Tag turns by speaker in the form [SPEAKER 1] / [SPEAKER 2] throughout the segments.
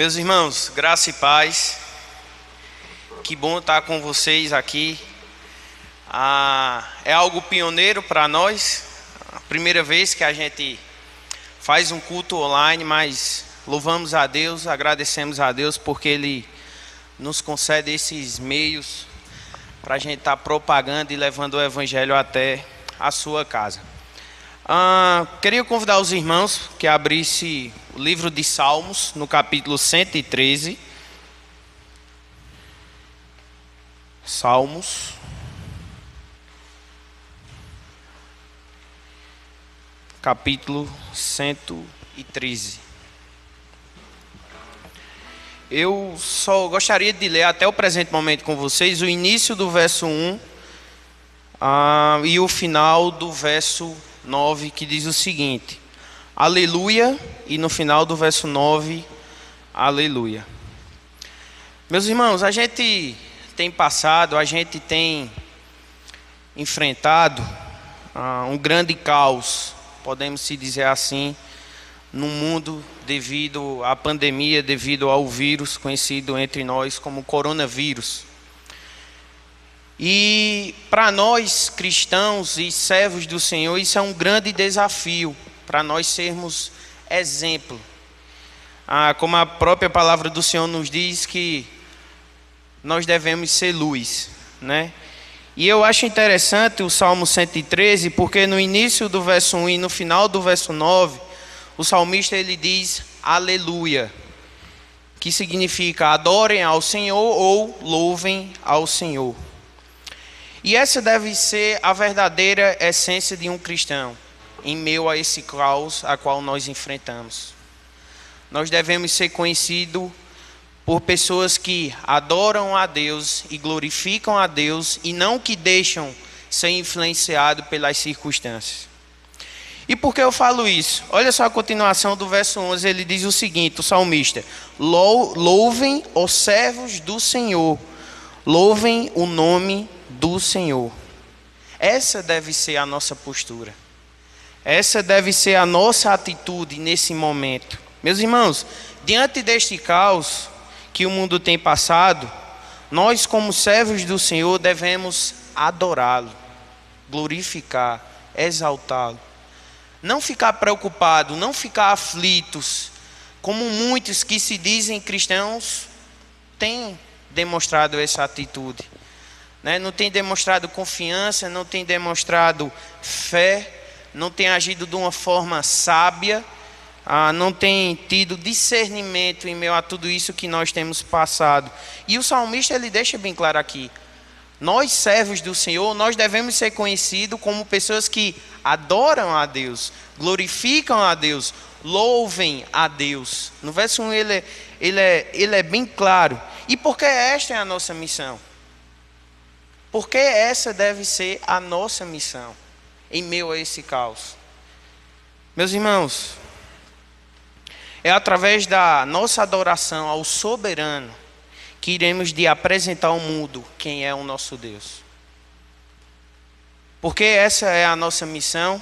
[SPEAKER 1] Meus irmãos, graça e paz, que bom estar com vocês aqui. É algo pioneiro para nós, a primeira vez que a gente faz um culto online, mas louvamos a Deus, agradecemos a Deus porque Ele nos concede esses meios para a gente estar propagando e levando o Evangelho até a sua casa. Queria convidar os irmãos que abrissem o livro de Salmos, no capítulo 113. Salmos. Capítulo 113. Eu só gostaria de ler até o presente momento com vocês o início do verso 1 e o final do verso 9, que diz o seguinte: aleluia, e no final do verso 9, aleluia. Meus irmãos, a gente tem enfrentado um grande caos, podemos se dizer assim, no mundo devido à pandemia, devido ao vírus conhecido entre nós como coronavírus. E para nós cristãos e servos do Senhor, isso é um grande desafio, para nós sermos exemplo. Como a própria palavra do Senhor nos diz, que nós devemos ser luz, né? E eu acho interessante o Salmo 113, porque no início do verso 1 e no final do verso 9, o salmista ele diz aleluia, que significa adorem ao Senhor ou louvem ao Senhor. E essa deve ser a verdadeira essência de um cristão, em meio a esse caos a qual nós enfrentamos. Nós devemos ser conhecidos por pessoas que adoram a Deus e glorificam a Deus, e não que deixam ser influenciados pelas circunstâncias. E por que eu falo isso? Olha só a continuação do verso 11, ele diz o seguinte, o salmista: louvem os servos do Senhor, louvem o nome do Senhor. Essa deve ser a nossa postura. Essa deve ser a nossa atitude nesse momento. Meus irmãos, diante deste caos que o mundo tem passado, nós como servos do Senhor devemos adorá-lo, glorificar, exaltá-lo. Não ficar preocupado, não ficar aflitos, como muitos que se dizem cristãos têm demonstrado essa atitude. Não tem demonstrado confiança, não tem demonstrado fé, não tem agido de uma forma sábia, não tem tido discernimento em meio a tudo isso que nós temos passado. E o salmista ele deixa bem claro aqui: nós servos do Senhor, nós devemos ser conhecidos como pessoas que adoram a Deus, glorificam a Deus, louvem a Deus. No verso 1 ele é bem claro. E por que esta é a nossa missão? Porque essa deve ser a nossa missão em meio a esse caos. Meus irmãos, é através da nossa adoração ao soberano que iremos de apresentar ao mundo quem é o nosso Deus. Porque essa é a nossa missão,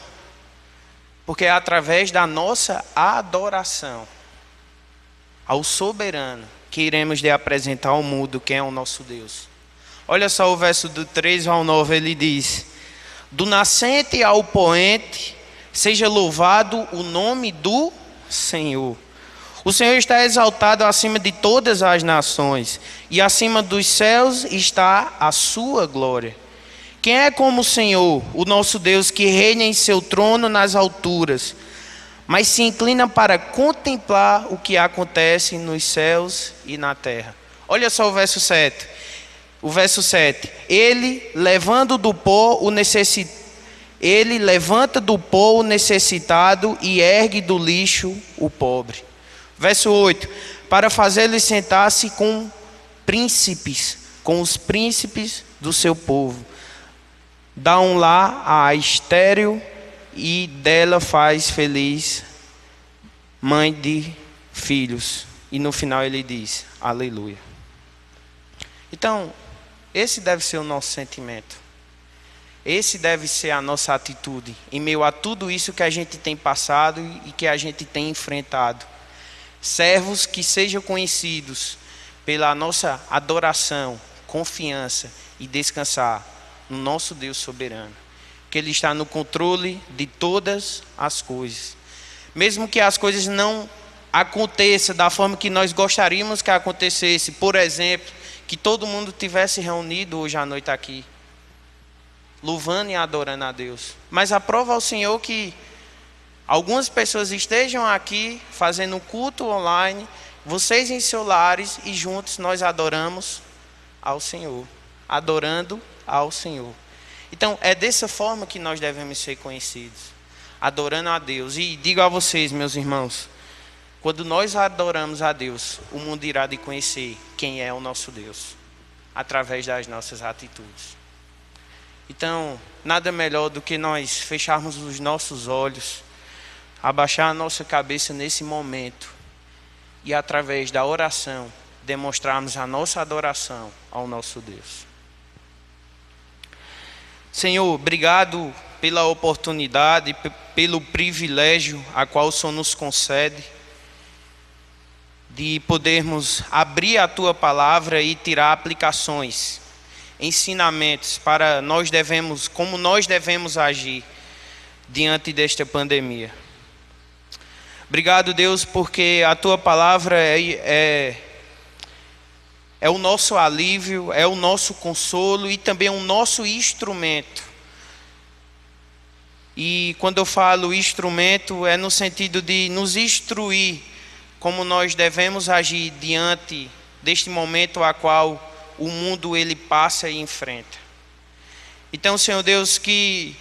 [SPEAKER 1] porque é através da nossa adoração ao soberano que iremos de apresentar ao mundo quem é o nosso Deus. Olha só o verso do 3 ao 9, ele diz: do nascente ao poente, seja louvado o nome do Senhor. O Senhor está exaltado acima de todas as nações, e acima dos céus está a sua glória. Quem é como o Senhor, o nosso Deus, que reina em seu trono nas alturas, mas se inclina para contemplar o que acontece nos céus e na terra? Olha só o verso 7. O verso 7, ele levanta do pó o necessitado e ergue do lixo o pobre. Verso 8, para fazê-lo sentar-se com os príncipes do seu povo. Dá um lar à estéril e dela faz feliz mãe de filhos. E no final ele diz, aleluia. Então, esse deve ser o nosso sentimento. Esse deve ser a nossa atitude em meio a tudo isso que a gente tem passado e que a gente tem enfrentado. Servos que sejam conhecidos pela nossa adoração, confiança e descansar no nosso Deus soberano, que Ele está no controle de todas as coisas. Mesmo que as coisas não aconteçam da forma que nós gostaríamos que acontecesse, por exemplo, que todo mundo tivesse reunido hoje à noite aqui, louvando e adorando a Deus. Mas aprova ao Senhor que algumas pessoas estejam aqui fazendo um culto online, vocês em seus lares, e juntos nós adoramos ao Senhor, adorando ao Senhor. Então, é dessa forma que nós devemos ser conhecidos, adorando a Deus. E digo a vocês, meus irmãos, quando nós adoramos a Deus, o mundo irá de conhecer quem é o nosso Deus, através das nossas atitudes. Então, nada melhor do que nós fecharmos os nossos olhos, abaixar a nossa cabeça nesse momento e, através da oração, demonstrarmos a nossa adoração ao nosso Deus. Senhor, obrigado pela oportunidade, pelo privilégio a qual o Senhor nos concede de podermos abrir a Tua palavra e tirar aplicações, ensinamentos para como nós devemos agir diante desta pandemia. Obrigado, Deus, porque a Tua palavra é o nosso alívio, é o nosso consolo e também o nosso instrumento. E quando eu falo instrumento, é no sentido de nos instruir como nós devemos agir diante deste momento a qual o mundo ele passa e enfrenta. Então, Senhor Deus, que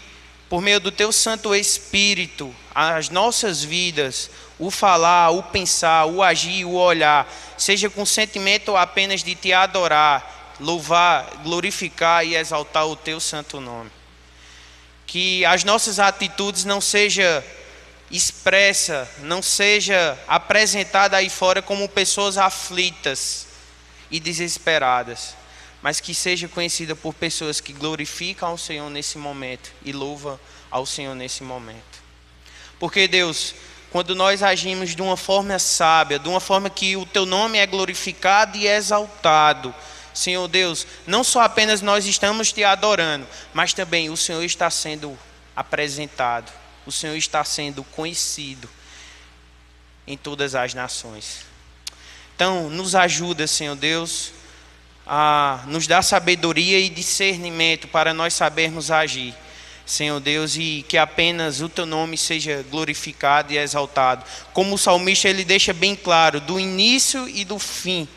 [SPEAKER 1] por meio do Teu Santo Espírito, as nossas vidas, o falar, o pensar, o agir, o olhar, seja com sentimento apenas de Te adorar, louvar, glorificar e exaltar o Teu santo nome. Que as nossas atitudes não sejam expressas, não seja apresentada aí fora como pessoas aflitas e desesperadas, mas que seja conhecida por pessoas que glorificam ao Senhor nesse momento e louvam ao Senhor nesse momento. Porque, Deus, quando nós agimos de uma forma sábia, de uma forma que o Teu nome é glorificado e exaltado, Senhor Deus, não só apenas nós estamos Te adorando, mas também o Senhor está sendo apresentado, o Senhor está sendo conhecido em todas as nações. Então, nos ajuda, Senhor Deus, a nos dar sabedoria e discernimento para nós sabermos agir, Senhor Deus, e que apenas o Teu nome seja glorificado e exaltado. Como o salmista ele deixa bem claro, do início e do fim,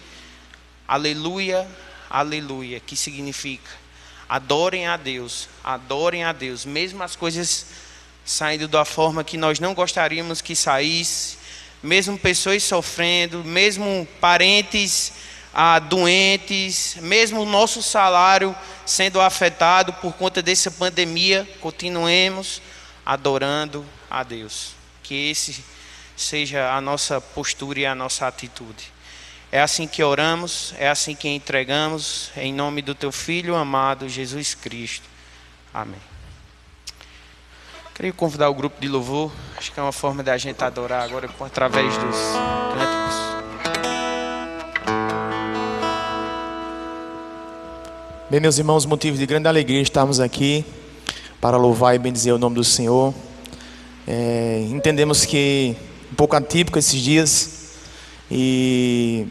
[SPEAKER 1] aleluia, aleluia, que significa adorem a Deus, mesmo as coisas saindo da forma que nós não gostaríamos que saísse, mesmo pessoas sofrendo, mesmo parentes doentes, mesmo o nosso salário sendo afetado por conta dessa pandemia, continuemos adorando a Deus. Que esse seja a nossa postura e a nossa atitude. É assim que oramos, é assim que entregamos, em nome do Teu Filho amado, Jesus Cristo. Amém. Queria convidar o grupo de louvor, acho que é uma forma da gente adorar agora através dos cânticos.
[SPEAKER 2] Bem, meus irmãos, motivo de grande alegria estarmos aqui para louvar e bendizer o nome do Senhor. Entendemos que um pouco atípico esses dias e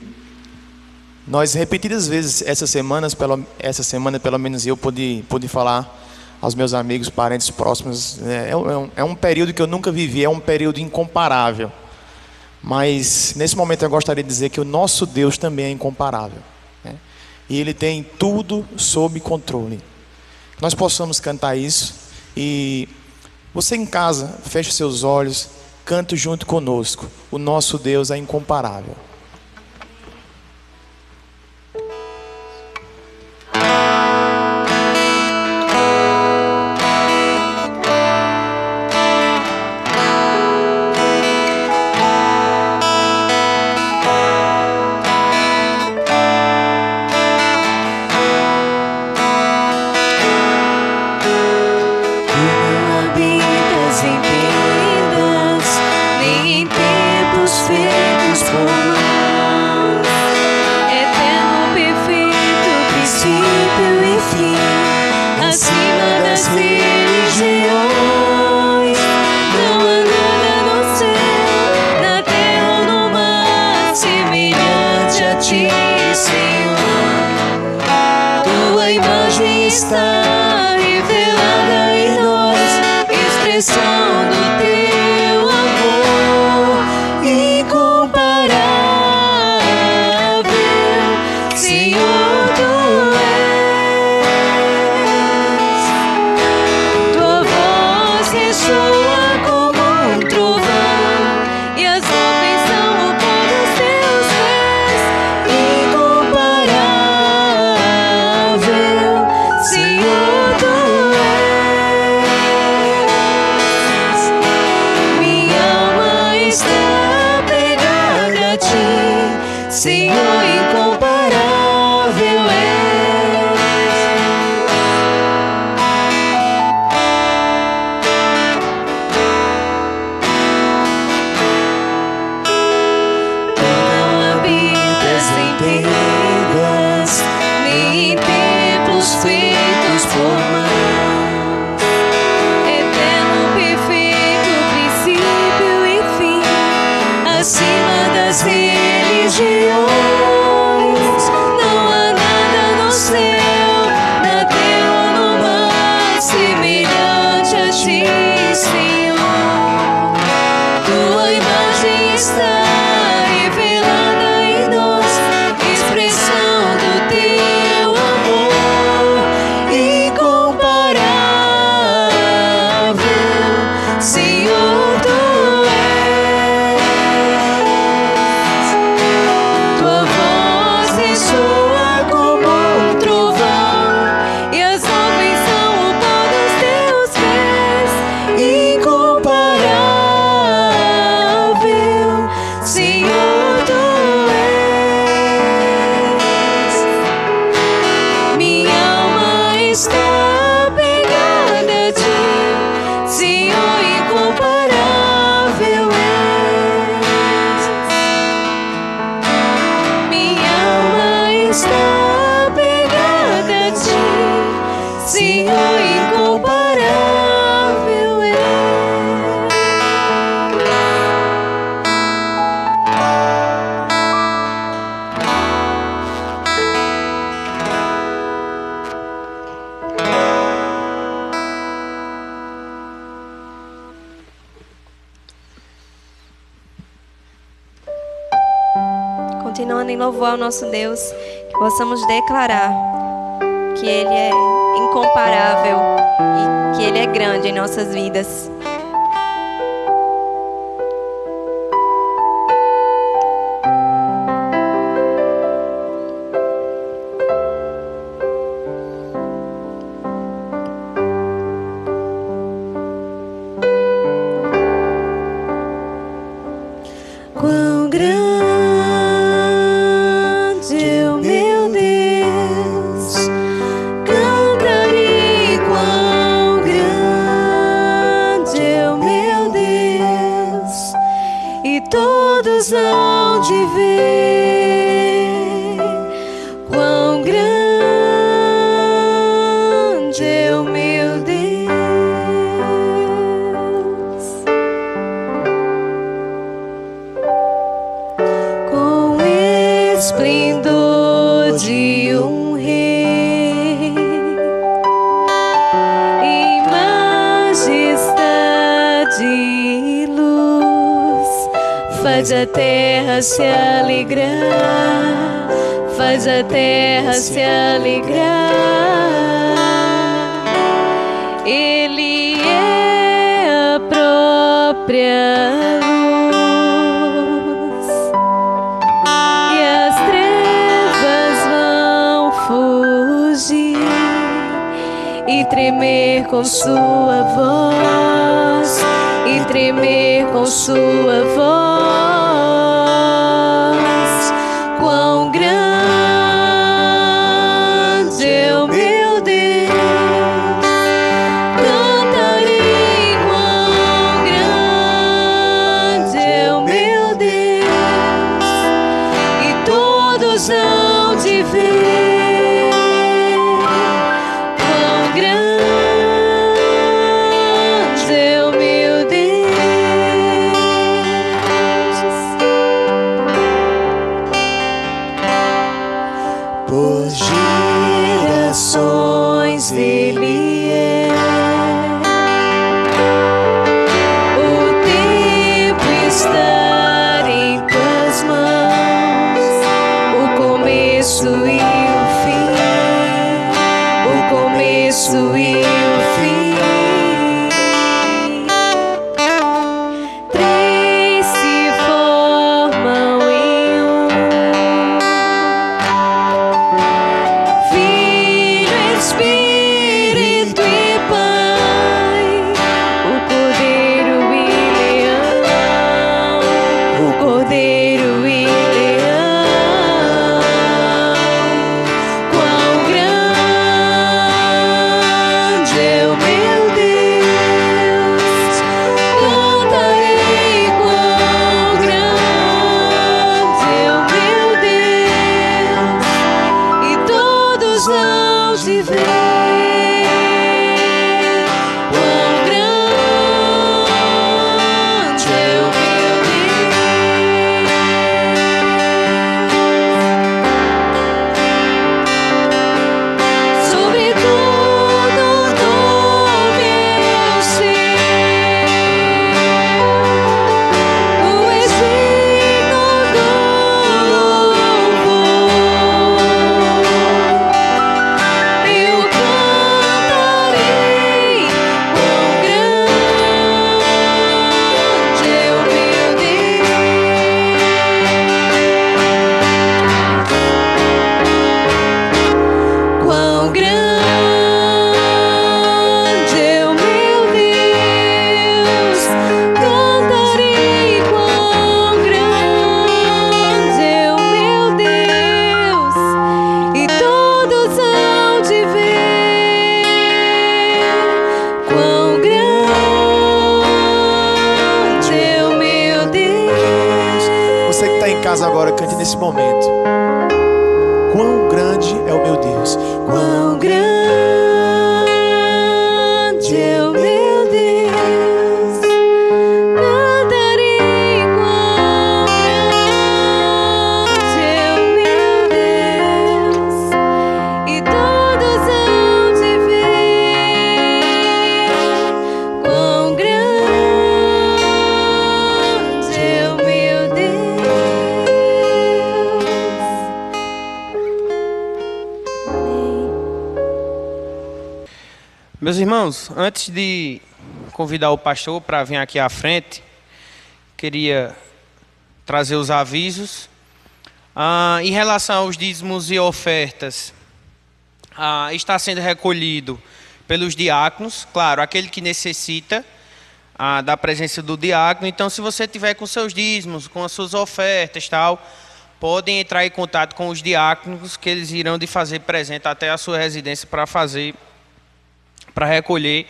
[SPEAKER 2] nós repetidas vezes essa semana pelo menos eu pude falar aos meus amigos, parentes próximos. É um período que eu nunca vivi, é um período incomparável. Mas nesse momento eu gostaria de dizer que o nosso Deus também é incomparável, né? E Ele tem tudo sob controle. Que nós possamos cantar isso. E você em casa, feche seus olhos, cante junto conosco. O nosso Deus é incomparável.
[SPEAKER 3] Feitos por das religiões. Não há nada no céu, na terra ou no mar, semelhante a ti, Senhor. Tua imagem está revelada em nós, expressão do teu amor incomparável, Senhor, tu és. Tua voz ressoa como um trovão, e as nuvens são o pó dos teus pés. Incomparável, Senhor, tu és. Minha alma está pegada a ti, Senhor, incomparável és. Tu não habitas em tendas, nem em templos feitos por mãos. Eterno, perfeito, princípio e fim, acima das religiões. Não há nada no céu, na terra ou no mar, semelhante a ti, Senhor. Tua imagem está revelada em nós, expressão do teu amor incomparável, Senhor, tu és. Tua voz ressoa como um trovão, e as nuvens são o pó dos teus pés. Incomparável, Senhor, tu és. Minha alma está pegada a ti, Senhor, incomparável és. Minha alma está pegada a ti, Senhor, incomparável és.
[SPEAKER 4] Continuando em louvor ao nosso Deus, que possamos declarar que Ele é incomparável e que Ele é grande em nossas vidas.
[SPEAKER 3] Quão grande é o meu Deus, cantarei. Quão grande é o meu Deus, e todos hão de ver. Quão grande é o meu Deus. Com esplendor de um rei, em majestade e luz, faz a terra se alegrar, faz a terra se alegrar. Ele é a própria luz, e as trevas vão fugir e tremer com sua voz, e tremer com sua voz. Quão grande é o meu Deus, cantarei. Quão grande é o meu Deus, e todos hão de ver. Quão grande Quão grande é o meu Deus.
[SPEAKER 2] Você que está em casa agora, cante nesse momento. Quão grande é o meu Deus.
[SPEAKER 3] Quão grande é o meu Deus. Cantarei quão grande é o meu Deus. E todos hão de ver quão grande é o meu Deus.
[SPEAKER 1] Meus irmãos, antes de convidar o pastor para vir aqui à frente, queria trazer os avisos. Em relação aos dízimos e ofertas, está sendo recolhido pelos diáconos, claro, aquele que necessita da presença do diácono. Então, se você tiver com seus dízimos, com as suas ofertas, tal, podem entrar em contato com os diáconos, que eles irão de fazer presente até a sua residência para recolher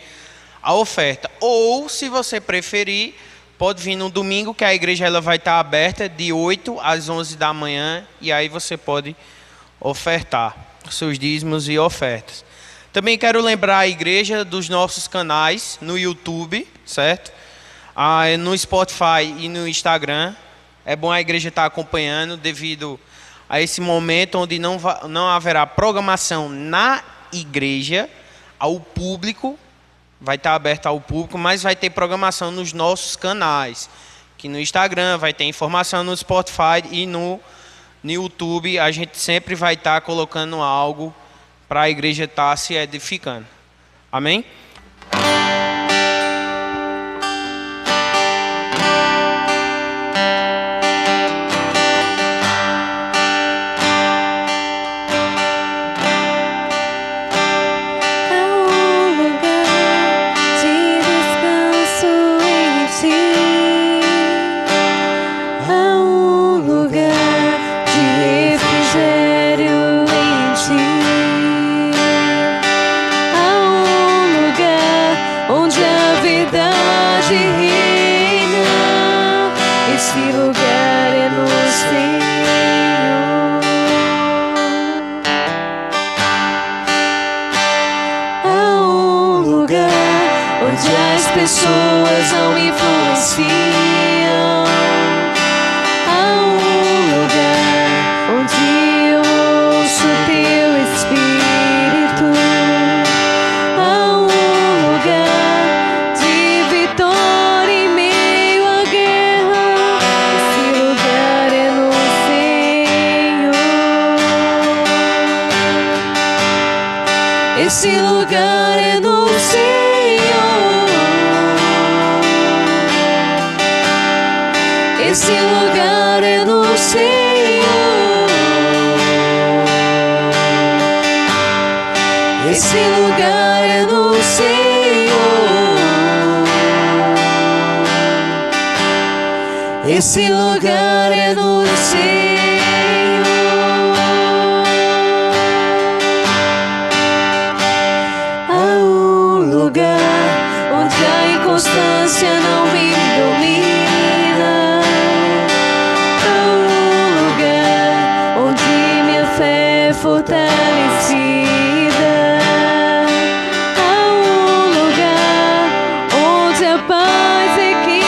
[SPEAKER 1] a oferta. Ou, se você preferir, pode vir no domingo, que a igreja ela vai estar aberta de 8 às 11 da manhã, e aí você pode ofertar os seus dízimos e ofertas. Também quero lembrar a igreja dos nossos canais no YouTube, certo? No Spotify e no Instagram. É bom a igreja estar acompanhando, devido a esse momento onde não haverá programação na igreja, ao público, vai estar aberto ao público, mas vai ter programação nos nossos canais, que no Instagram vai ter informação, no Spotify e no YouTube a gente sempre vai estar colocando algo para a igreja estar se edificando. Amém?
[SPEAKER 3] Pessoas não me influenciam. Há um lugar onde eu ouço teu Espírito. Há um lugar de vitória em meio à guerra. Esse lugar é no Senhor. Esse lugar é no Senhor. Esse lugar é no Senhor. Esse lugar é no Senhor. Esse lugar é no Senhor. Há um lugar onde a inconstância não me domina. Fortalecida. Há um lugar onde a paz é que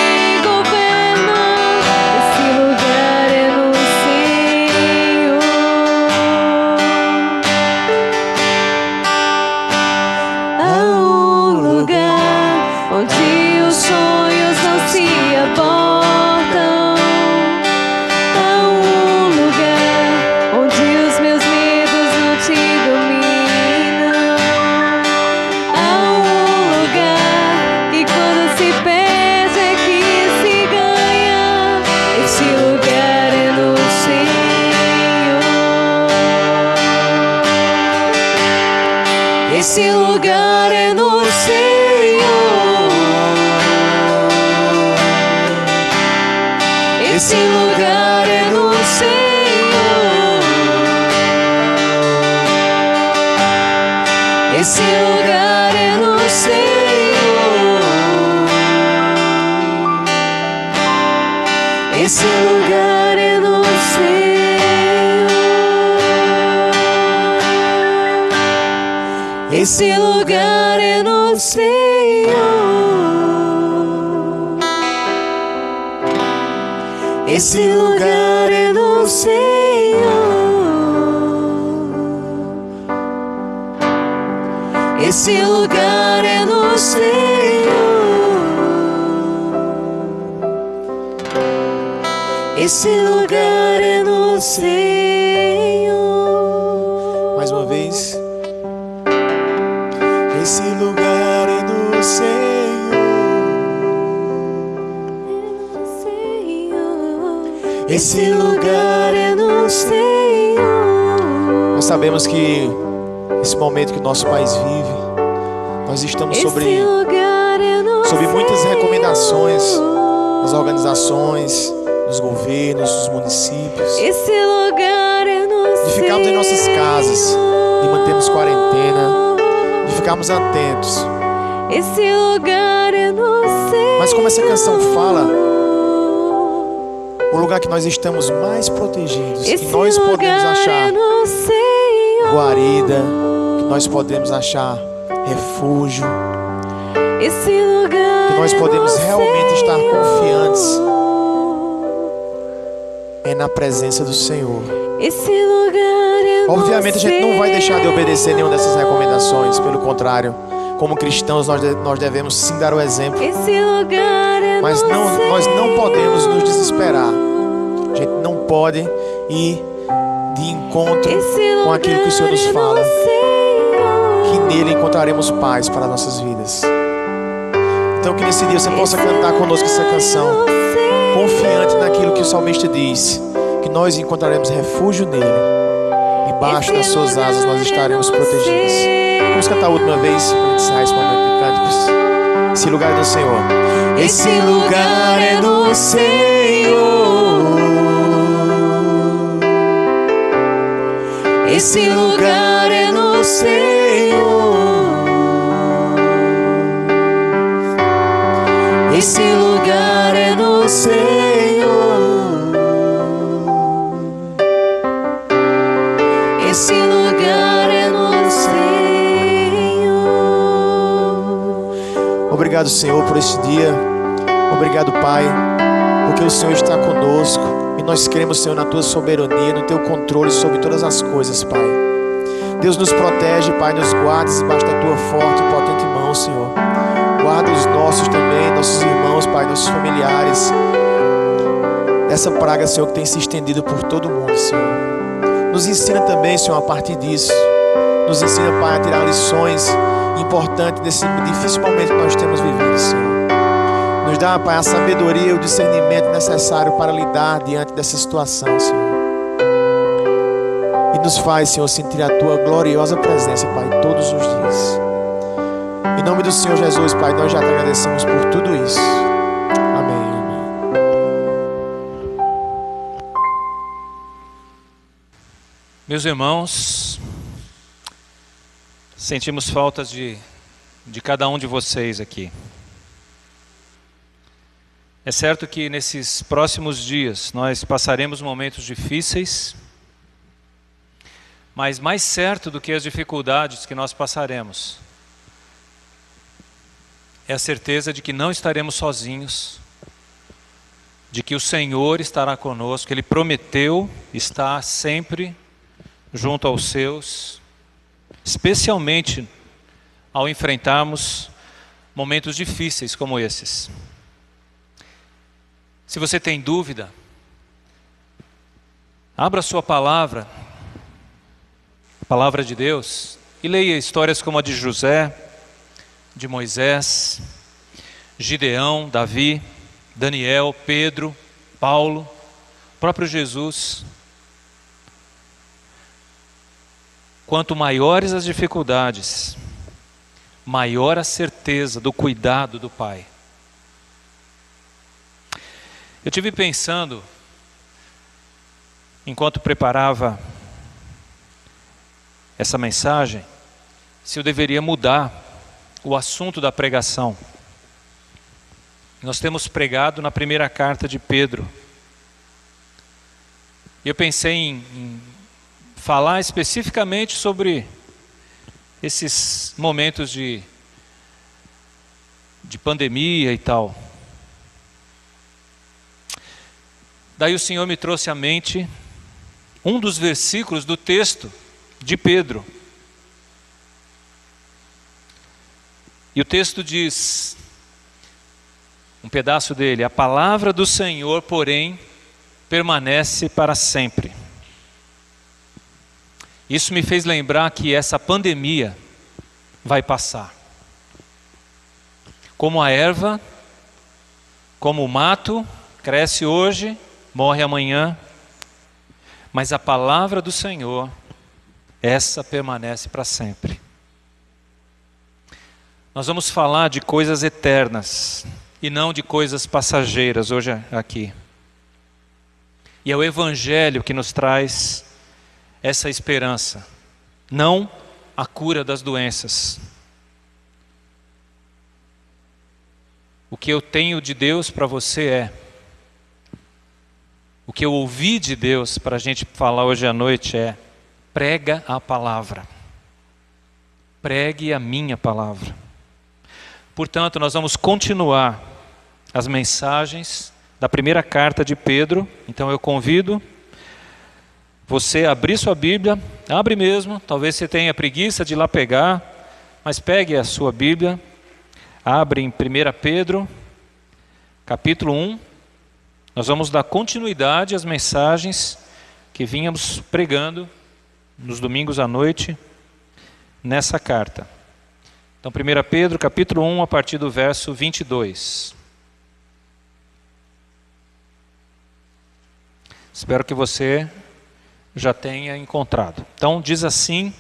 [SPEAKER 3] governa. Esse lugar é no Senhor. Há um lugar onde os sonhos não se abortam. Há um lugar onde os meus te domina. Há um lugar que quando se perde é que se ganha. Esse lugar é no Senhor. Esse lugar é no Senhor. Esse lugar é no Senhor. Esse lugar é no Senhor. Esse lugar é no Senhor. Esse lugar é no Senhor. Esse lugar é no Senhor. Esse lugar é no Senhor. Esse lugar é no Senhor.
[SPEAKER 2] Mais uma vez. Esse lugar é no Senhor.
[SPEAKER 3] Esse lugar é no Senhor.
[SPEAKER 2] Nós sabemos que esse momento que o nosso país vive, nós estamos sobre muitas recomendações das organizações, dos governos, dos municípios,
[SPEAKER 3] Esse lugar é no
[SPEAKER 2] de ficarmos em nossas casas, de mantermos quarentena, de ficarmos atentos.
[SPEAKER 3] Esse lugar é no Senhor.
[SPEAKER 2] Mas como essa canção fala, o lugar que nós estamos mais protegidos, que nós podemos achar guarida, que nós podemos achar refúgio, que nós podemos realmente estar confiantes é na presença do Senhor. Obviamente a gente não vai deixar de obedecer nenhuma dessas recomendações, pelo contrário, como cristãos nós devemos sim dar o exemplo. Mas nós não podemos nos desesperar. A gente não pode ir de encontro com aquilo que o Senhor nos fala, que nele encontraremos paz para nossas vidas. Então que nesse dia você possa cantar conosco essa canção, confiante naquilo que o salmista diz, que nós encontraremos refúgio nele. Debaixo das suas asas nós estaremos protegidos. Vamos cantar a última vez para encerrar esse momento de cânticos. Esse lugar é do Senhor.
[SPEAKER 3] Esse lugar é no Senhor. Esse lugar é no Senhor. Esse lugar é no Senhor. Esse lugar é no Senhor.
[SPEAKER 2] Obrigado, Senhor, por esse dia. Obrigado, Pai, porque o Senhor está conosco e nós cremos, Senhor, na Tua soberania, no Teu controle sobre todas as coisas, Pai. Deus nos protege, Pai, nos guarda debaixo da Tua forte e potente mão, Senhor. Guarda os nossos também, nossos irmãos, Pai, nossos familiares, dessa praga, Senhor, que tem se estendido por todo o mundo, Senhor. Nos ensina também, Senhor, a partir disso. Nos ensina, Pai, a tirar lições importantes desse difícil momento que nós temos vivido, Senhor. Nos dá, Pai, a sabedoria e o discernimento necessário para lidar diante dessa situação, Senhor. E nos faz, Senhor, sentir a Tua gloriosa presença, Pai, todos os dias. Em nome do Senhor Jesus, Pai, nós já te agradecemos por tudo isso. Amém.
[SPEAKER 5] Meus irmãos, sentimos faltas de cada um de vocês aqui. É certo que nesses próximos dias nós passaremos momentos difíceis, mas mais certo do que as dificuldades que nós passaremos é a certeza de que não estaremos sozinhos, de que o Senhor estará conosco. Ele prometeu estar sempre junto aos seus, especialmente ao enfrentarmos momentos difíceis como esses. Se você tem dúvida, abra sua palavra, a palavra de Deus, e leia histórias como a de José, de Moisés, Gideão, Davi, Daniel, Pedro, Paulo, próprio Jesus. Quanto maiores as dificuldades, maior a certeza do cuidado do Pai. Eu tive pensando, enquanto preparava essa mensagem, se eu deveria mudar o assunto da pregação. Nós temos pregado na primeira carta de Pedro, E eu pensei em falar especificamente sobre esses momentos de pandemia e tal. Daí o Senhor me trouxe à mente um dos versículos do texto de Pedro. E o texto diz, um pedaço dele: a palavra do Senhor, porém, permanece para sempre. Isso me fez lembrar que essa pandemia vai passar. Como a erva, como o mato, cresce hoje, morre amanhã, mas a palavra do Senhor, essa permanece para sempre. Nós vamos falar de coisas eternas e não de coisas passageiras hoje aqui. E é o Evangelho que nos traz essa esperança, não a cura das doenças. O que eu tenho de Deus para você é, o que eu ouvi de Deus para a gente falar hoje à noite é: prega a palavra, pregue a minha palavra. Portanto, nós vamos continuar as mensagens da primeira carta de Pedro. Então eu convido você a abrir sua Bíblia, abre mesmo, talvez você tenha preguiça de ir lá pegar, mas pegue a sua Bíblia, abre em 1 Pedro, capítulo 1, nós vamos dar continuidade às mensagens que vínhamos pregando nos domingos à noite nessa carta. Então 1 Pedro, capítulo 1, a partir do verso 22. Espero que você já tenha encontrado. Então diz assim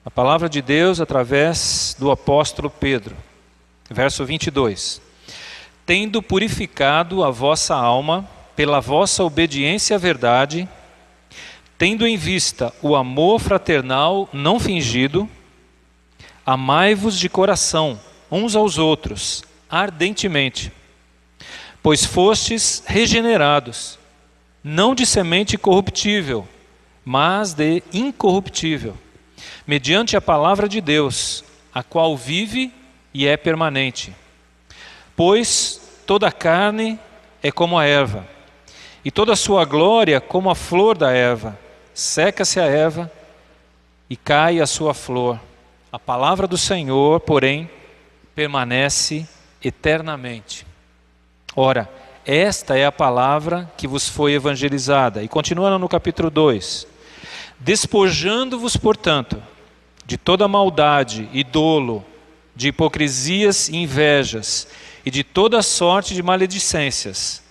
[SPEAKER 5] a palavra de Deus através do apóstolo Pedro, verso 22. Tendo purificado a vossa alma pela vossa obediência à verdade, tendo em vista o amor fraternal não fingido, amai-vos de coração uns aos outros ardentemente, pois fostes regenerados, não de semente corruptível, mas de incorruptível, mediante a palavra de Deus, a qual vive e é permanente. Pois toda a carne é como a erva, e toda a sua glória como a flor da erva. Seca-se a erva e cai a sua flor. A palavra do Senhor, porém, permanece eternamente. Ora, esta é a palavra que vos foi evangelizada. E continuando no capítulo 2. Despojando-vos, portanto, de toda maldade e dolo, de hipocrisias e invejas, e de toda sorte de maledicências,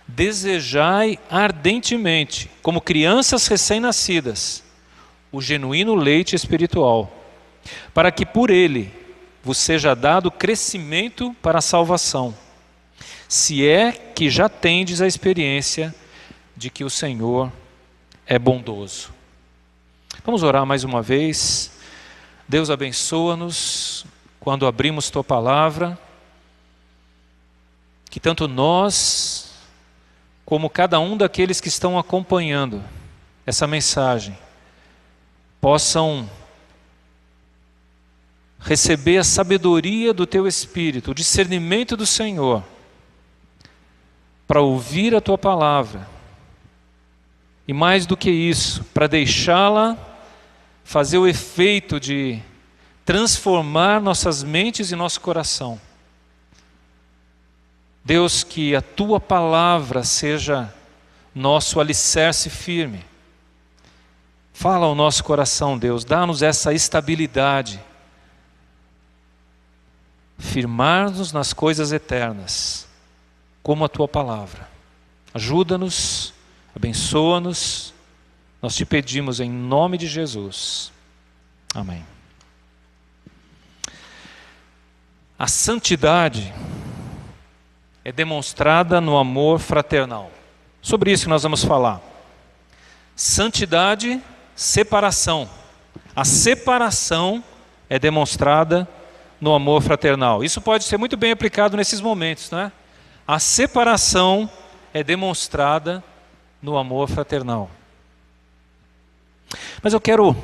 [SPEAKER 5] desejai ardentemente, como crianças recém-nascidas, o genuíno leite espiritual, para que por ele vos seja dado crescimento para a salvação, se é que já tendes a experiência de que o Senhor é bondoso. Vamos orar mais uma vez. Deus abençoa-nos quando abrimos tua palavra, que tanto nós, como cada um daqueles que estão acompanhando essa mensagem, possam receber a sabedoria do teu Espírito, o discernimento do Senhor, para ouvir a tua palavra, e mais do que isso, para deixá-la fazer o efeito de transformar nossas mentes e nosso coração. Deus, que a tua palavra seja nosso alicerce firme. Fala ao nosso coração, Deus, dá-nos essa estabilidade, firmar-nos nas coisas eternas, como a tua palavra. Ajuda-nos, abençoa-nos, nós te pedimos em nome de Jesus. Amém. A santidade é demonstrada no amor fraternal. Sobre isso nós vamos falar. Santidade, separação. A separação é demonstrada no amor fraternal. Isso pode ser muito bem aplicado nesses momentos, não é? A separação é demonstrada no amor fraternal. Mas eu quero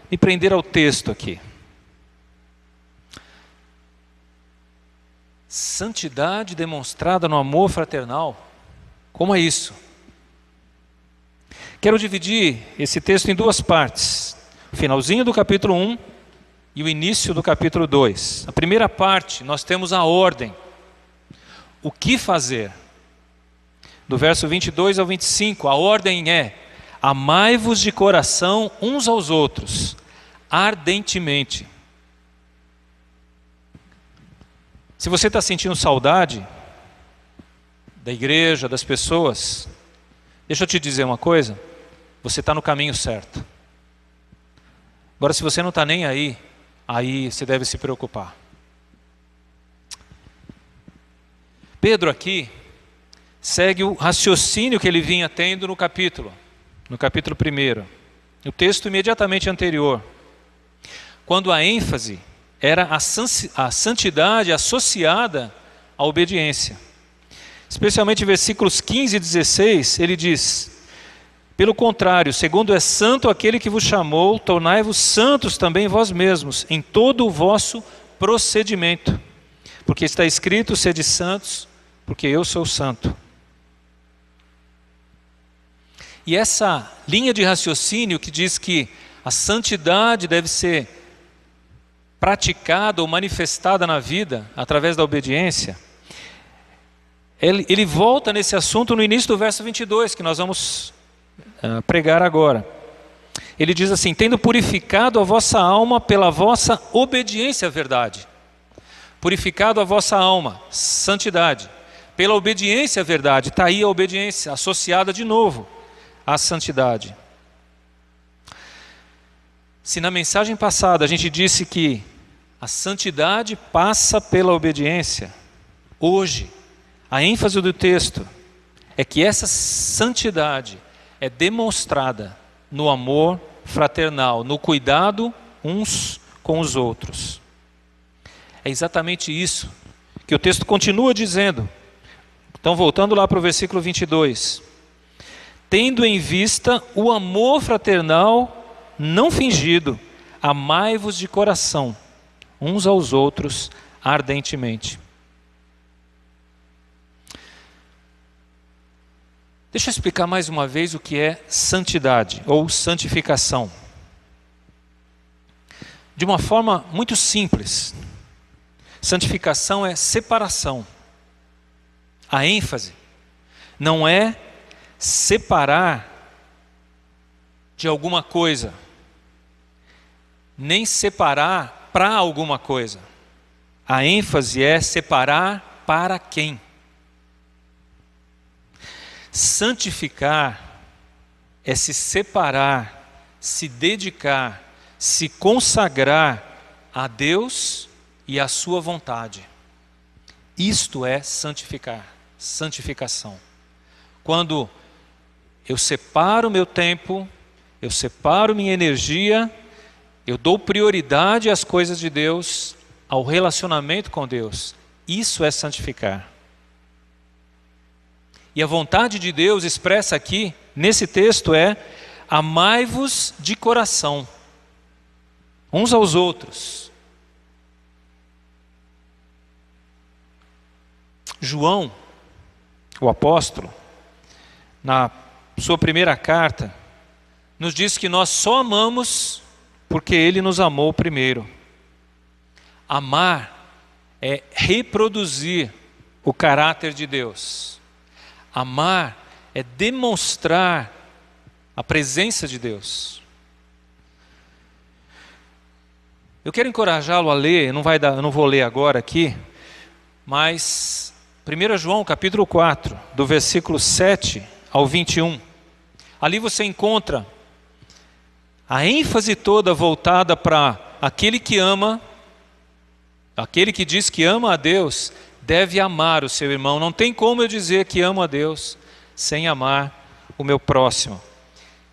[SPEAKER 5] me prender ao texto aqui. Santidade demonstrada no amor fraternal. Como é isso? Quero dividir esse texto em duas partes. O finalzinho do capítulo 1 e o início do capítulo 2. A primeira parte, nós temos a ordem. O que fazer? Do verso 22 ao 25, a ordem é: amai-vos de coração uns aos outros, ardentemente. Se você está sentindo saudade da igreja, das pessoas, deixa eu te dizer uma coisa, você está no caminho certo. Agora, se você não está nem aí, aí você deve se preocupar. Pedro aqui segue o raciocínio que ele vinha tendo no capítulo 1, no texto imediatamente anterior, quando a ênfase era a santidade associada à obediência. Especialmente versículos 15 e 16, ele diz: pelo contrário, segundo é santo aquele que vos chamou, tornai-vos santos também vós mesmos, em todo o vosso procedimento. Porque está escrito: sede santos, porque eu sou santo. E essa linha de raciocínio que diz que a santidade deve ser praticada ou manifestada na vida através da obediência, ele volta nesse assunto no início do verso 22, que nós vamos pregar agora. Ele diz assim: tendo purificado a vossa alma pela vossa obediência à verdade. Purificado a vossa alma, santidade, pela obediência à verdade. Está aí a obediência associada de novo à santidade. Se na mensagem passada a gente disse que a santidade passa pela obediência, hoje a ênfase do texto é que essa santidade é demonstrada no amor fraternal, no cuidado uns com os outros. É exatamente isso que o texto continua dizendo. Então, voltando lá para o versículo 22. Tendo em vista o amor fraternal não fingido, amai-vos de coração, uns aos outros ardentemente. Deixa eu explicar mais uma vez o que é santidade ou santificação. De uma forma muito simples. Santificação é separação. A ênfase não é separar de alguma coisa, nem separar para alguma coisa. A ênfase é separar para quem? Santificar é se separar, se dedicar, se consagrar a Deus e à sua vontade. Isto é santificar, santificação. Quando eu separo meu tempo, eu separo minha energia, eu dou prioridade às coisas de Deus, ao relacionamento com Deus. Isso é santificar. E a vontade de Deus expressa aqui, nesse texto, é: amai-vos de coração, uns aos outros. João, o apóstolo, na sua primeira carta, nos diz que nós só amamos porque Ele nos amou primeiro. Amar é reproduzir o caráter de Deus. Amar é demonstrar a presença de Deus. Eu quero encorajá-lo a ler, eu não vou ler agora aqui, mas 1 João capítulo 4, do versículo 7 ao 21. Ali você encontra a ênfase toda voltada para aquele que ama, aquele que diz que ama a Deus, deve amar o seu irmão. Não tem como eu dizer que amo a Deus sem amar o meu próximo.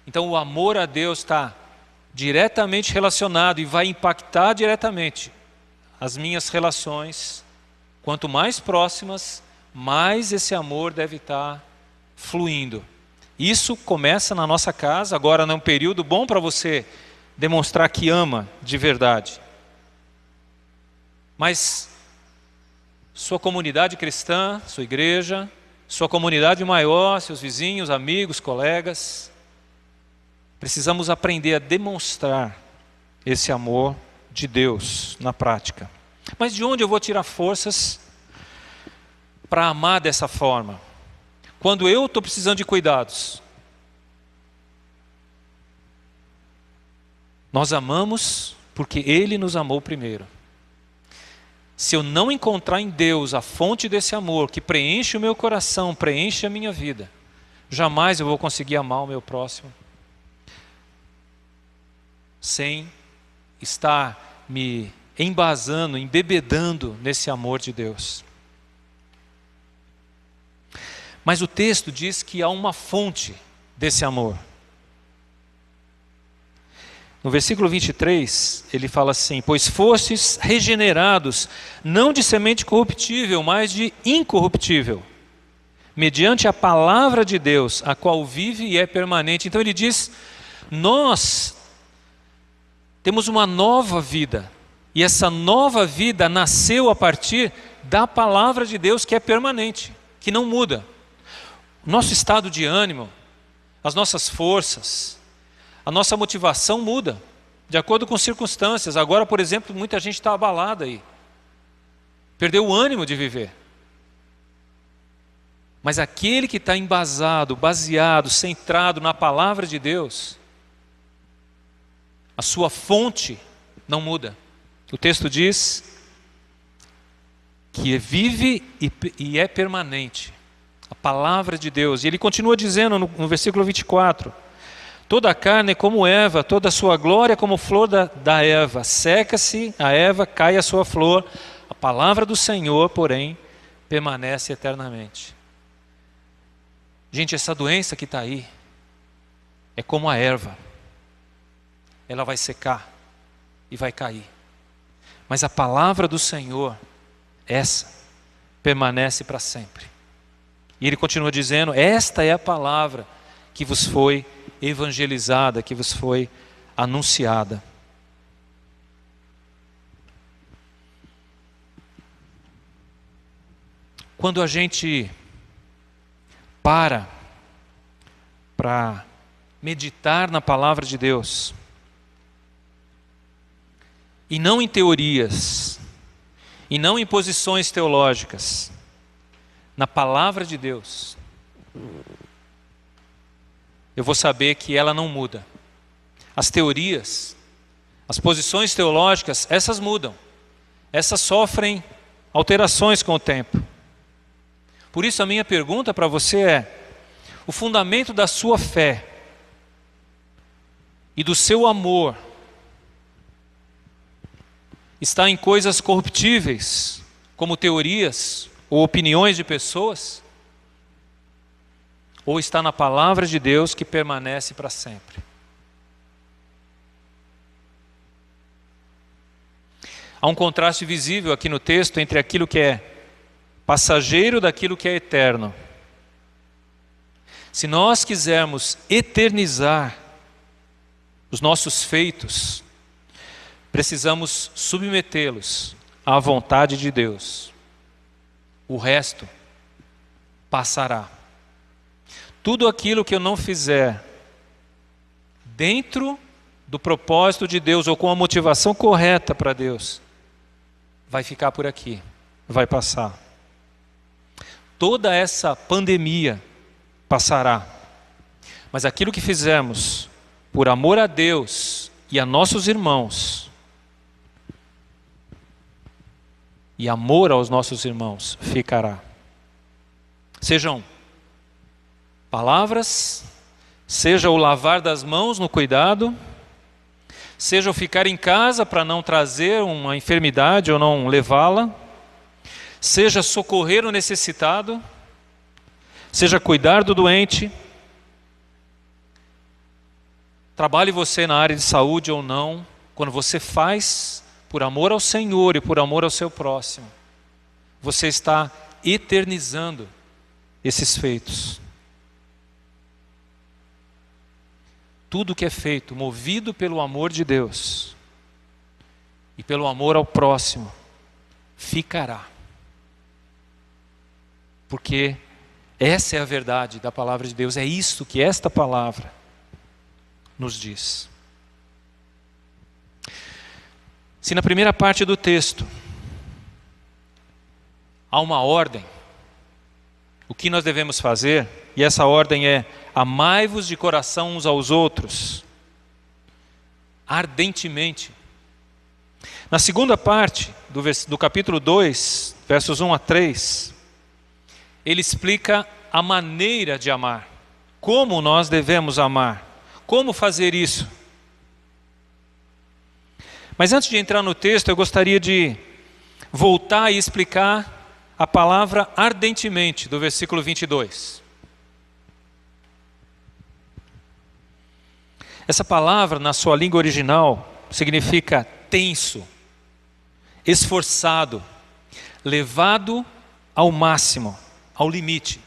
[SPEAKER 5] Então o amor a Deus está diretamente relacionado e vai impactar diretamente as minhas relações. Quanto mais próximas, mais esse amor deve estar fluindo. Isso começa na nossa casa, agora num período bom para você demonstrar que ama de verdade. Mas sua comunidade cristã, sua igreja, sua comunidade maior, seus vizinhos, amigos, colegas, precisamos aprender a demonstrar esse amor de Deus na prática. Mas de onde eu vou tirar forças para amar dessa forma? Quando eu estou precisando de cuidados. Nós amamos porque Ele nos amou primeiro. Se eu não encontrar em Deus a fonte desse amor que preenche o meu coração, preenche a minha vida, jamais eu vou conseguir amar o meu próximo sem estar me embasando, embebedando nesse amor de Deus. Mas o texto diz que há uma fonte desse amor. No versículo 23, ele fala assim: pois fostes regenerados, não de semente corruptível, mas de incorruptível, mediante a palavra de Deus, a qual vive e é permanente. Então ele diz, nós temos uma nova vida, e essa nova vida nasceu a partir da palavra de Deus, que é permanente, que não muda. Nosso estado de ânimo, as nossas forças, a nossa motivação muda, de acordo com circunstâncias. Agora, por exemplo, muita gente está abalada aí, perdeu o ânimo de viver. Mas aquele que está embasado, baseado, centrado na palavra de Deus, a sua fonte não muda. O texto diz que vive e é permanente. A palavra de Deus. E ele continua dizendo no versículo 24: toda a carne é como Eva, toda a sua glória é como flor da Eva. Seca-se a Eva, cai a sua flor. A palavra do Senhor, porém, permanece eternamente. Gente, essa doença que está aí é como a erva. Ela vai secar e vai cair. Mas a palavra do Senhor, essa, permanece para sempre. E ele continua dizendo, esta é a palavra que vos foi evangelizada, que vos foi anunciada. Quando a gente para meditar na palavra de Deus, e não em teorias, e não em posições teológicas, na palavra de Deus, eu vou saber que ela não muda. As teorias, as posições teológicas, essas mudam. Essas sofrem alterações com o tempo. Por isso a minha pergunta para você é: o fundamento da sua fé e do seu amor está em coisas corruptíveis, como teorias ou opiniões de pessoas? Ou está na palavra de Deus que permanece para sempre? Há um contraste visível aqui no texto entre aquilo que é passageiro daquilo que é eterno. Se nós quisermos eternizar os nossos feitos, precisamos submetê-los à vontade de Deus. O resto passará. Tudo aquilo que eu não fizer dentro do propósito de Deus ou com a motivação correta para Deus, vai ficar por aqui, vai passar. Toda essa pandemia passará. Mas aquilo que fizermos por amor a Deus e a nossos irmãos, e amor aos nossos irmãos, ficará. Sejam palavras, seja o lavar das mãos no cuidado, seja o ficar em casa para não trazer uma enfermidade ou não levá-la, seja socorrer o necessitado, seja cuidar do doente. Trabalhe você na área de saúde ou não, quando você faz por amor ao Senhor e por amor ao seu próximo, você está eternizando esses feitos. tudo que é feito movido pelo amor de Deus e pelo amor ao próximo, ficará. Porque essa é a verdade da palavra de Deus, é isto que esta palavra nos diz. Se na primeira parte do texto há uma ordem, o que nós devemos fazer, e essa ordem é: amai-vos de coração uns aos outros, ardentemente. Na segunda parte do capítulo 2, versos 1 a 3, ele explica a maneira de amar, como nós devemos amar, como fazer isso. Mas antes de entrar no texto, eu gostaria de voltar e explicar a palavra ardentemente, do versículo 22. Essa palavra, na sua língua original, significa tenso, esforçado, levado ao máximo, ao limite.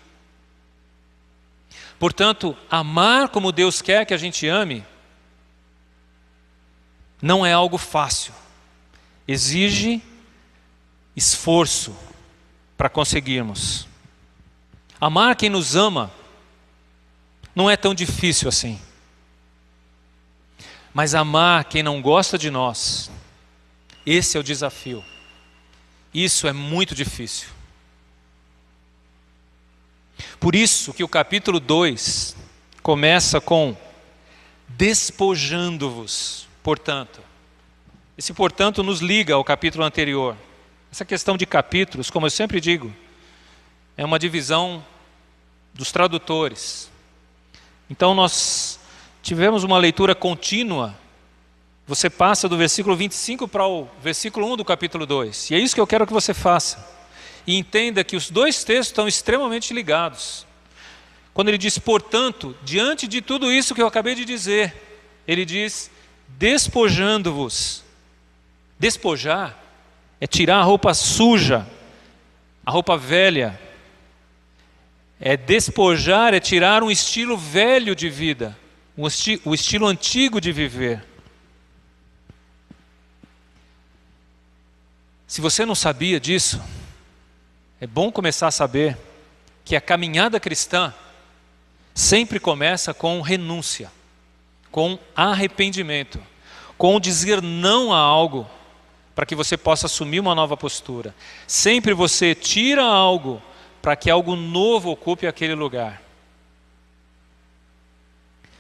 [SPEAKER 5] Portanto, amar como Deus quer que a gente ame não é algo fácil. Exige esforço para conseguirmos. Amar quem nos ama não é tão difícil assim. Mas amar quem não gosta de nós, esse é o desafio. Isso é muito difícil. Por isso que o capítulo 2 começa com despojando-vos, portanto. Esse portanto nos liga ao capítulo anterior. Essa questão de capítulos, como eu sempre digo, é uma divisão dos tradutores. Então nós tivemos uma leitura contínua. Você passa do versículo 25 para o versículo 1 do capítulo 2. E é isso que eu quero que você faça. E entenda que os dois textos estão extremamente ligados. Quando ele diz, portanto, diante de tudo isso que eu acabei de dizer, ele diz, despojando-vos. Despojar é tirar a roupa suja, a roupa velha. É despojar, é tirar um estilo velho de vida, o estilo antigo de viver. Se você não sabia disso, é bom começar a saber que a caminhada cristã sempre começa com renúncia, com arrependimento, com dizer não a algo para que você possa assumir uma nova postura. Sempre você tira algo para que algo novo ocupe aquele lugar.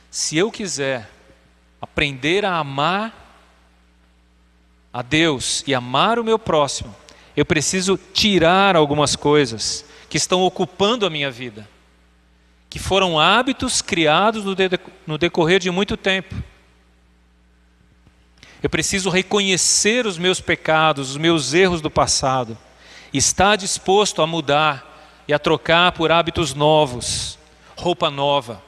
[SPEAKER 5] Se eu quiser aprender a amar a Deus e amar o meu próximo, eu preciso tirar algumas coisas que estão ocupando a minha vida, que foram hábitos criados no decorrer de muito tempo. Eu preciso reconhecer os meus pecados, os meus erros do passado, estar disposto a mudar e a trocar por hábitos novos, roupa nova.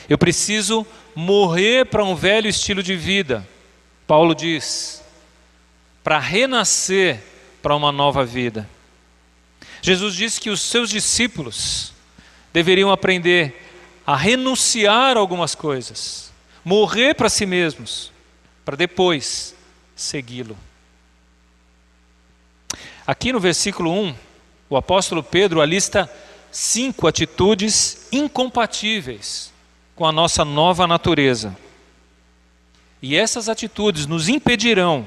[SPEAKER 5] Eu preciso morrer para um velho estilo de vida, Paulo diz, para renascer para uma nova vida. Jesus disse que os seus discípulos deveriam aprender a renunciar a algumas coisas, morrer para si mesmos, para depois segui-lo. Aqui no versículo 1, o apóstolo Pedro alista 5 atitudes incompatíveis com a nossa nova natureza. E essas atitudes nos impedirão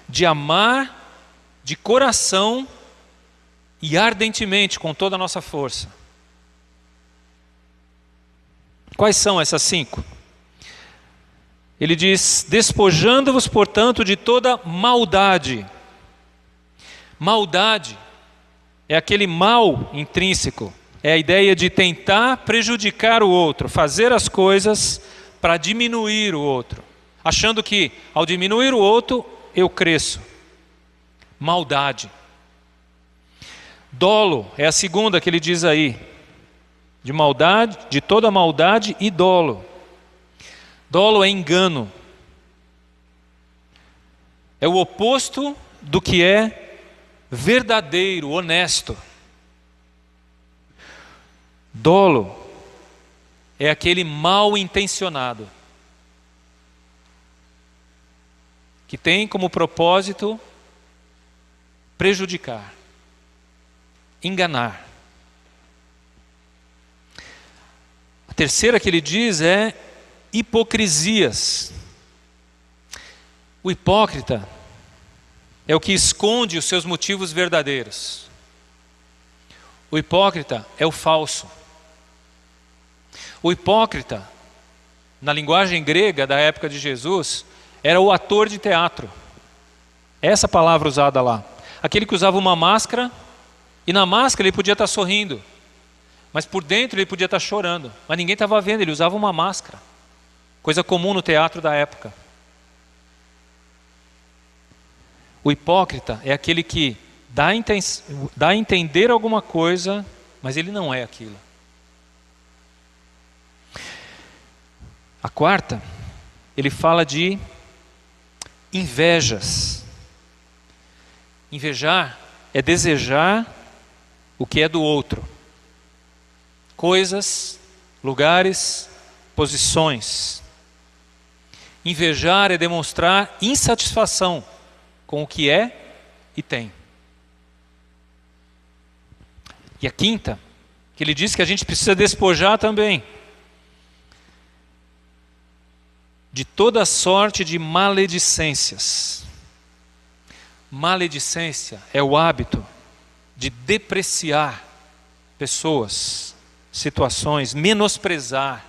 [SPEAKER 5] de amar de coração e ardentemente, com toda a nossa força. Quais são essas 5? Ele diz, despojando-vos, portanto, de toda maldade. Maldade é aquele mal intrínseco, é a ideia de tentar prejudicar o outro, fazer as coisas para diminuir o outro, achando que ao diminuir o outro, eu cresço. Maldade. Dolo é a segunda que ele diz aí, de maldade, de toda maldade e dolo. Dolo é engano. É o oposto do que é verdadeiro, honesto. Dolo é aquele mal intencionado, que tem como propósito prejudicar, enganar. A terceira que ele diz é hipocrisias. O hipócrita é o que esconde os seus motivos verdadeiros. O hipócrita é o falso. O hipócrita, na linguagem grega da época de Jesus, era o ator de teatro. Essa palavra usada lá. Aquele que usava uma máscara, e na máscara ele podia estar sorrindo, mas por dentro ele podia estar chorando. Mas ninguém estava vendo, ele usava uma máscara. Coisa comum no teatro da época. O hipócrita é aquele que dá a entender alguma coisa, mas ele não é aquilo. A quarta, ele fala de invejas. Invejar é desejar o que é do outro. Coisas, lugares, posições. Invejar é demonstrar insatisfação com o que é e tem. E a quinta, que ele diz que a gente precisa despojar também, de toda sorte de maledicências. Maledicência é o hábito de depreciar pessoas, situações, menosprezar.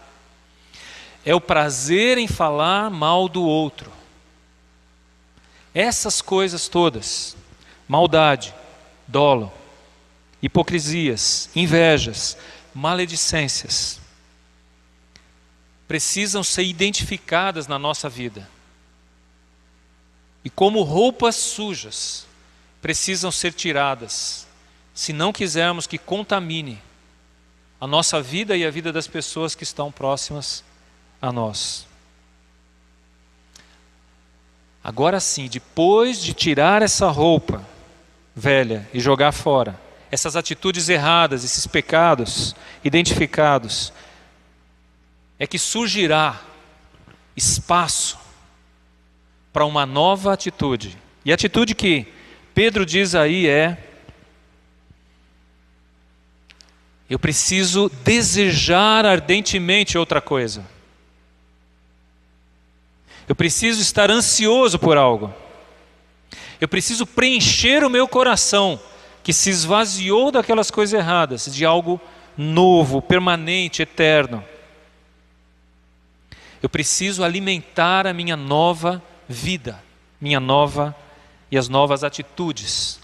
[SPEAKER 5] É o prazer em falar mal do outro. Essas coisas todas, maldade, dolo, hipocrisias, invejas, maledicências, precisam ser identificadas na nossa vida. E como roupas sujas, precisam ser tiradas, se não quisermos que contamine a nossa vida e a vida das pessoas que estão próximas a nós. Agora sim, depois de tirar essa roupa velha e jogar fora, essas atitudes erradas, esses pecados identificados, é que surgirá espaço para uma nova atitude. E a atitude que Pedro diz aí é: eu preciso desejar ardentemente outra coisa. Eu preciso estar ansioso por algo. Eu preciso preencher o meu coração, que se esvaziou daquelas coisas erradas, de algo novo, permanente, eterno. Eu preciso alimentar a minha nova vida, minha nova e as novas atitudes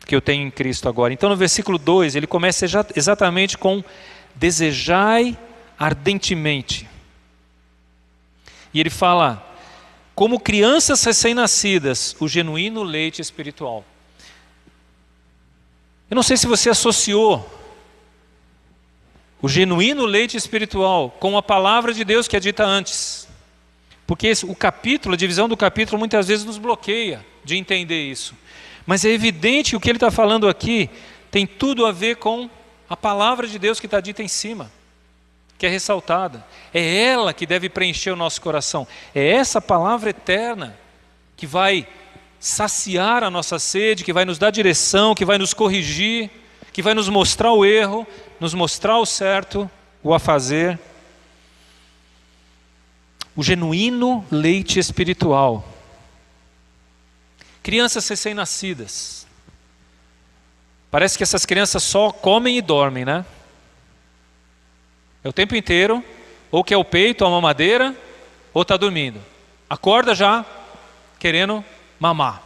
[SPEAKER 5] que eu tenho em Cristo agora. Então no versículo 2, ele começa exatamente com desejai ardentemente. E ele fala, como crianças recém-nascidas, o genuíno leite espiritual. Eu não sei se você associou o genuíno leite espiritual com a palavra de Deus que é dita antes. Porque o capítulo, a divisão do capítulo muitas vezes nos bloqueia de entender isso. Mas é evidente que o que ele está falando aqui tem tudo a ver com a palavra de Deus que está dita em cima, que é ressaltada. É ela que deve preencher o nosso coração. É essa palavra eterna que vai saciar a nossa sede, que vai nos dar direção, que vai nos corrigir, que vai nos mostrar o erro, nos mostrar o certo, o a fazer. O genuíno leite espiritual. Crianças recém-nascidas. Parece que essas crianças só comem e dormem, né? É o tempo inteiro, ou quer o peito, ou a mamadeira, ou está dormindo. Acorda já, querendo mamar.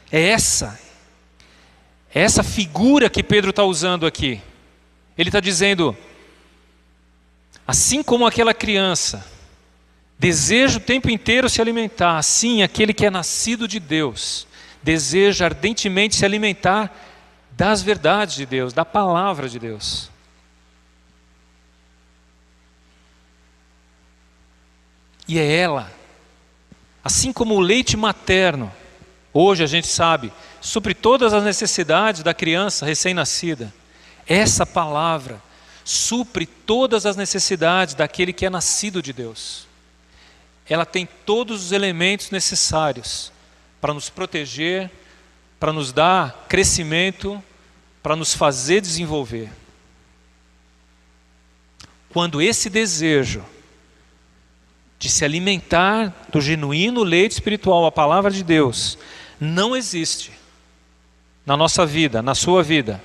[SPEAKER 5] É essa figura que Pedro está usando aqui. Ele está dizendo, assim como aquela criança deseja o tempo inteiro se alimentar, assim aquele que é nascido de Deus deseja ardentemente se alimentar das verdades de Deus, da palavra de Deus. E é ela, assim como o leite materno, hoje a gente sabe, supre todas as necessidades da criança recém-nascida. Essa palavra supre todas as necessidades daquele que é nascido de Deus. Ela tem todos os elementos necessários para nos proteger, para nos dar crescimento, para nos fazer desenvolver. Quando esse desejo de se alimentar do genuíno leite espiritual, a palavra de Deus, não existe na nossa vida, na sua vida,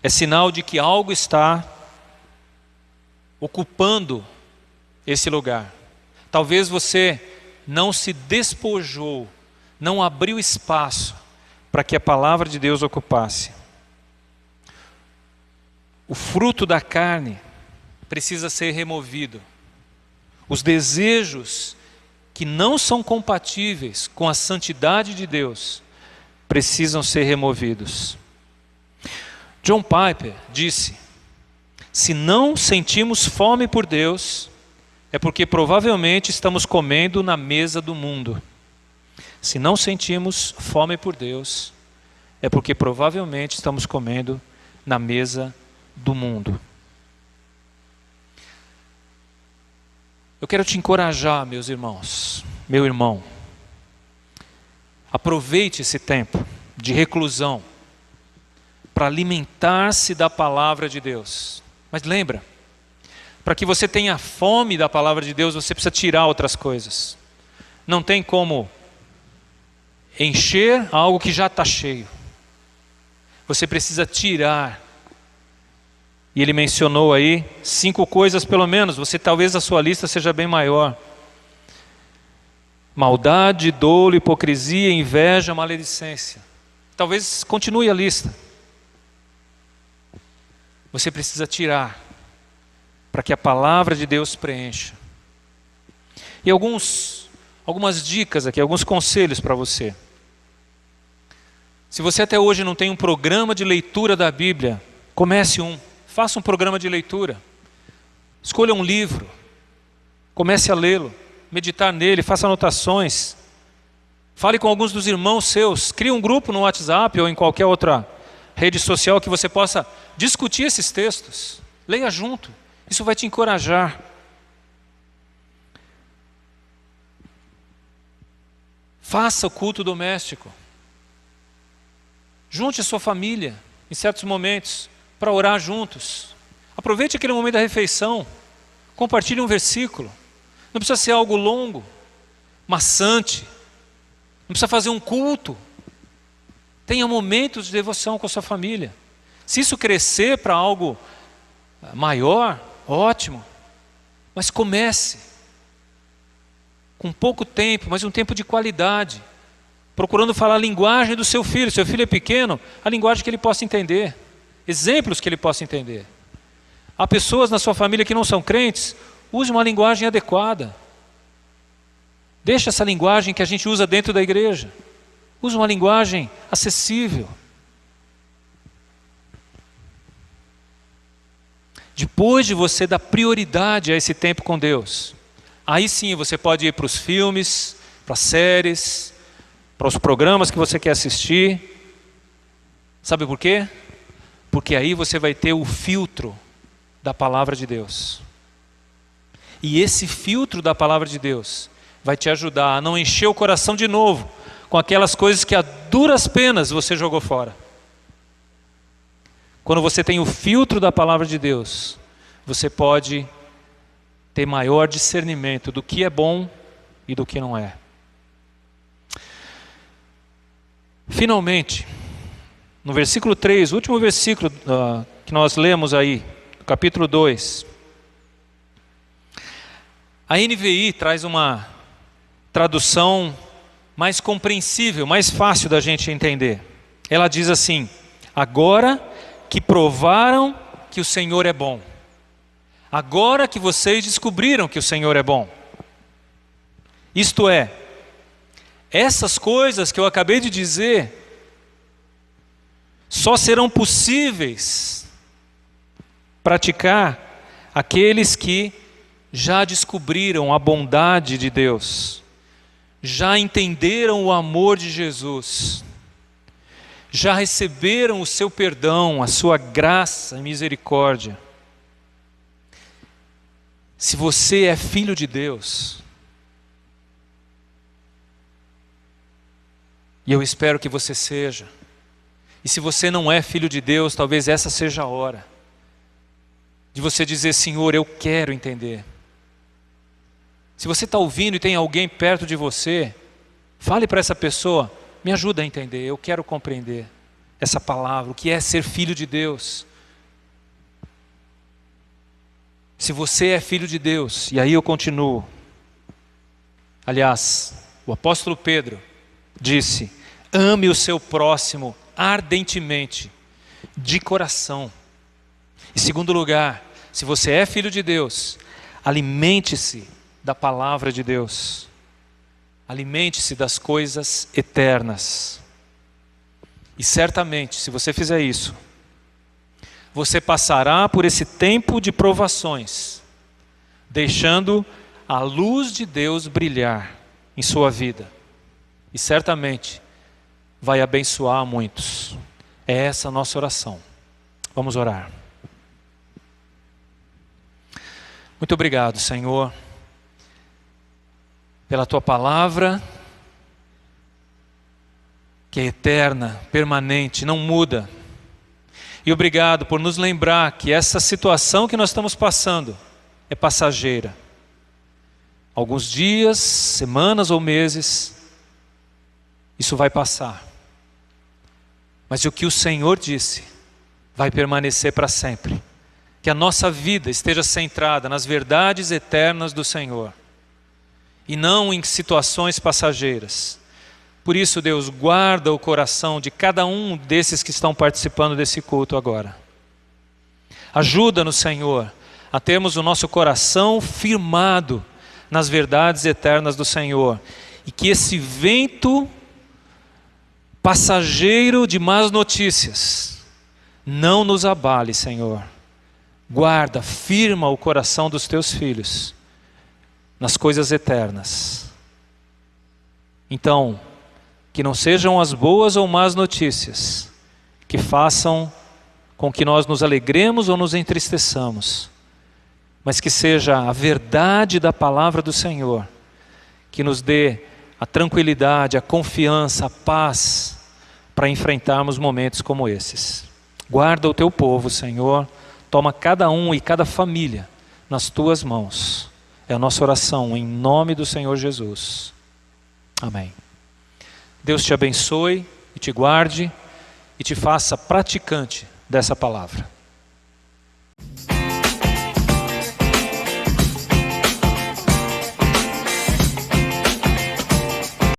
[SPEAKER 5] é sinal de que algo está ocupando esse lugar. Talvez você não se despojou, não abriu espaço para que a palavra de Deus ocupasse. O fruto da carne precisa ser removido. Os desejos que não são compatíveis com a santidade de Deus precisam ser removidos. John Piper disse: se não sentimos fome por Deus, é porque provavelmente estamos comendo na mesa do mundo. Se não sentimos fome por Deus, é porque provavelmente estamos comendo na mesa do mundo. Eu quero te encorajar, meus irmãos, meu irmão. Aproveite esse tempo de reclusão para alimentar-se da palavra de Deus. Mas lembra, para que você tenha fome da palavra de Deus, você precisa tirar outras coisas. Não tem como encher algo que já está cheio. Você precisa tirar. E ele mencionou aí 5 coisas pelo menos. Talvez a sua lista seja bem maior. Maldade, dolo, hipocrisia, inveja, maledicência. Talvez continue a lista. Você precisa tirar para que a palavra de Deus preencha. E algumas dicas aqui, alguns conselhos para você. Se você até hoje não tem um programa de leitura da Bíblia, comece um. Faça um programa de leitura. Escolha um livro. Comece a lê-lo, meditar nele, faça anotações. Fale com alguns dos irmãos seus. Crie um grupo no WhatsApp ou em qualquer outra rede social que você possa discutir esses textos. Leia junto. Isso vai te encorajar. Faça o culto doméstico. Junte a sua família em certos momentos para orar juntos. Aproveite aquele momento da refeição. Compartilhe um versículo. Não precisa ser algo longo, maçante. Não precisa fazer um culto. Tenha momentos de devoção com a sua família. Se isso crescer para algo maior, ótimo. Mas comece com pouco tempo, mas um tempo de qualidade. Procurando falar a linguagem do seu filho. Seu filho é pequeno, a linguagem que ele possa entender. Exemplos que ele possa entender. Há pessoas na sua família que não são crentes, use uma linguagem adequada. Deixa essa linguagem que a gente usa dentro da igreja. Use uma linguagem acessível. Depois de você dar prioridade a esse tempo com Deus, aí sim você pode ir para os filmes, para as séries, para os programas que você quer assistir. Sabe por quê? Porque aí você vai ter o filtro da palavra de Deus. E esse filtro da palavra de Deus vai te ajudar a não encher o coração de novo com aquelas coisas que a duras penas você jogou fora. Quando você tem o filtro da palavra de Deus, você pode ter maior discernimento do que é bom e do que não é. Finalmente, no versículo 3, o último versículo que nós lemos aí, capítulo 2. A NVI traz uma tradução mais compreensível, mais fácil da gente entender. Ela diz assim: agora que provaram que o Senhor é bom. Agora que vocês descobriram que o Senhor é bom. Isto é, essas coisas que eu acabei de dizer só serão possíveis praticar aqueles que já descobriram a bondade de Deus, já entenderam o amor de Jesus, já receberam o seu perdão, a sua graça e misericórdia. Se você é filho de Deus, e eu espero que você seja, e se você não é filho de Deus, talvez essa seja a hora de você dizer: Senhor, eu quero entender. Se você está ouvindo e tem alguém perto de você, fale para essa pessoa: me ajuda a entender, eu quero compreender essa palavra, o que é ser filho de Deus. Se você é filho de Deus, e aí eu continuo. Aliás, o apóstolo Pedro disse: ame o seu próximo ardentemente, de coração. Em segundo lugar, se você é filho de Deus, alimente-se da palavra de Deus. Alimente-se das coisas eternas. E certamente, se você fizer isso, você passará por esse tempo de provações, deixando a luz de Deus brilhar em sua vida. E certamente vai abençoar muitos. É essa a nossa oração. Vamos orar. Muito obrigado, Senhor, pela Tua palavra, que é eterna, permanente, não muda. E obrigado por nos lembrar que essa situação que nós estamos passando é passageira. Alguns dias, semanas ou meses, isso vai passar. Mas o que o Senhor disse vai permanecer para sempre. Que a nossa vida esteja centrada nas verdades eternas do Senhor e não em situações passageiras. Por isso, Deus, guarda o coração de cada um desses que estão participando desse culto agora. Ajuda-nos, Senhor, a termos o nosso coração firmado nas verdades eternas do Senhor e que esse vento passageiro de más notícias não nos abale, Senhor. Guarda, firma o coração dos teus filhos nas coisas eternas. Então, que não sejam as boas ou más notícias que façam com que nós nos alegremos ou nos entristeçamos, mas que seja a verdade da palavra do Senhor que nos dê a tranquilidade, a confiança, a paz para enfrentarmos momentos como esses. Guarda o teu povo, Senhor. Toma cada um e cada família nas tuas mãos. É a nossa oração em nome do Senhor Jesus. Amém. Deus te abençoe e te guarde e te faça praticante dessa palavra.